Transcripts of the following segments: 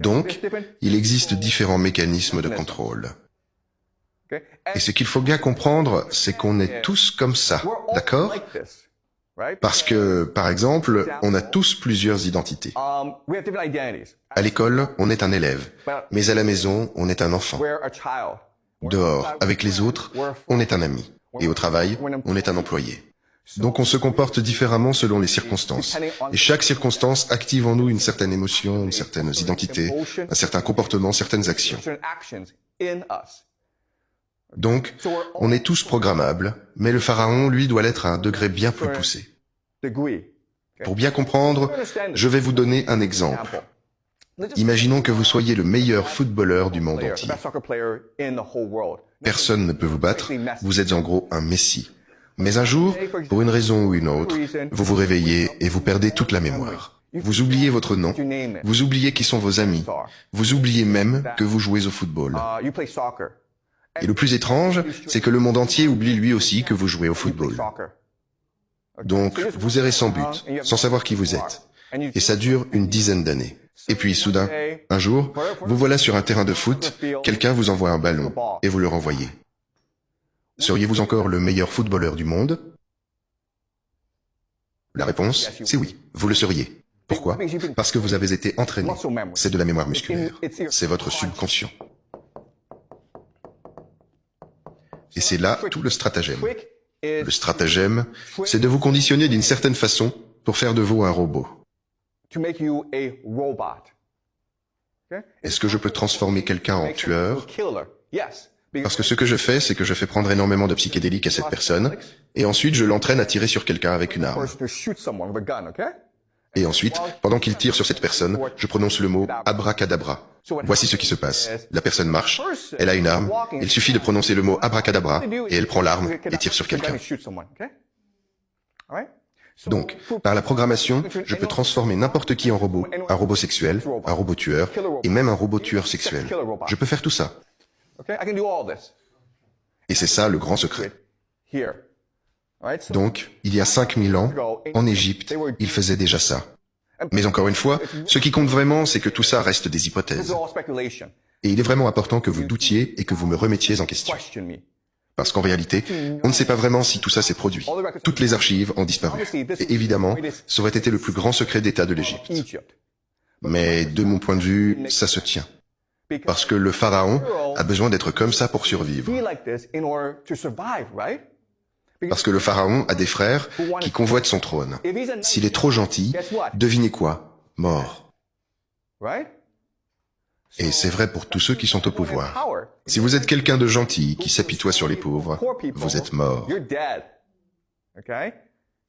Donc, il existe différents mécanismes de contrôle. Et ce qu'il faut bien comprendre, c'est qu'on est tous comme ça, d'accord? Parce que, par exemple, on a tous plusieurs identités. À l'école, on est un élève, mais à la maison, on est un enfant. Dehors, avec les autres, on est un ami. Et au travail, on est un employé. Donc on se comporte différemment selon les circonstances. Et chaque circonstance active en nous une certaine émotion, une certaine identité, un certain comportement, certaines actions. Donc, on est tous programmables, mais le pharaon, lui, doit l'être à un degré bien plus poussé. Pour bien comprendre, je vais vous donner un exemple. Imaginons que vous soyez le meilleur footballeur du monde entier. Personne ne peut vous battre, vous êtes en gros un messie. Mais un jour, pour une raison ou une autre, vous vous réveillez et vous perdez toute la mémoire. Vous oubliez votre nom, vous oubliez qui sont vos amis, vous oubliez même que vous jouez au football. Et le plus étrange, c'est que le monde entier oublie lui aussi que vous jouez au football. Donc, vous errez sans but, sans savoir qui vous êtes. Et ça dure une dizaine d'années. Et puis, soudain, un jour, vous voilà sur un terrain de foot, quelqu'un vous envoie un ballon, et vous le renvoyez. Seriez-vous encore le meilleur footballeur du monde? La réponse, c'est oui, vous le seriez. Pourquoi? Parce que vous avez été entraîné. C'est de la mémoire musculaire. C'est votre subconscient. Et c'est là tout le stratagème. Le stratagème, c'est de vous conditionner d'une certaine façon pour faire de vous un robot. Est-ce que je peux transformer quelqu'un en tueur? Parce que ce que je fais, c'est que je fais prendre énormément de psychédéliques à cette personne, et ensuite je l'entraîne à tirer sur quelqu'un avec une arme. Et ensuite, pendant qu'il tire sur cette personne, je prononce le mot abracadabra. Voici ce qui se passe. La personne marche, elle a une arme, il suffit de prononcer le mot abracadabra, et elle prend l'arme et tire sur quelqu'un. Donc, par la programmation, je peux transformer n'importe qui en robot, un robot sexuel, un robot tueur, et même un robot tueur sexuel. Je peux faire tout ça. Et c'est ça le grand secret. Donc, il y a 5000 ans, en Égypte, ils faisaient déjà ça. Mais encore une fois, ce qui compte vraiment, c'est que tout ça reste des hypothèses. Et il est vraiment important que vous doutiez et que vous me remettiez en question. Parce qu'en réalité, on ne sait pas vraiment si tout ça s'est produit. Toutes les archives ont disparu. Et évidemment, ça aurait été le plus grand secret d'État de l'Égypte. Mais de mon point de vue, ça se tient. Parce que le pharaon a besoin d'être comme ça pour survivre. Parce que le pharaon a des frères qui convoitent son trône. S'il est trop gentil, devinez quoi? Mort. Et c'est vrai pour tous ceux qui sont au pouvoir. Si vous êtes quelqu'un de gentil qui s'apitoie sur les pauvres, vous êtes mort.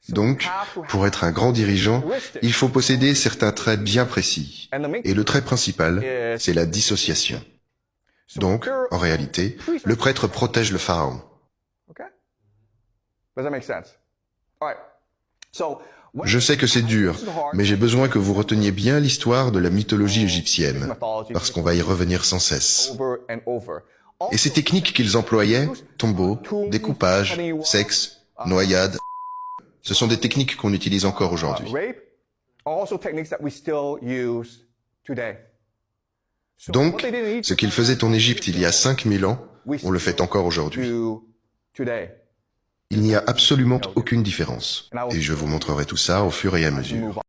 Donc, pour être un grand dirigeant, il faut posséder certains traits bien précis. Et le trait principal, c'est la dissociation. Donc, en réalité, le prêtre protège le pharaon. Je sais que c'est dur, mais j'ai besoin que vous reteniez bien l'histoire de la mythologie égyptienne, parce qu'on va y revenir sans cesse. Et ces techniques qu'ils employaient, tombeau, découpage, sexe, noyade, ce sont des techniques qu'on utilise encore aujourd'hui. Donc, ce qu'ils faisaient en Égypte il y a 5000 ans, on le fait encore aujourd'hui. Il n'y a absolument aucune différence. Et je vous montrerai tout ça au fur et à mesure.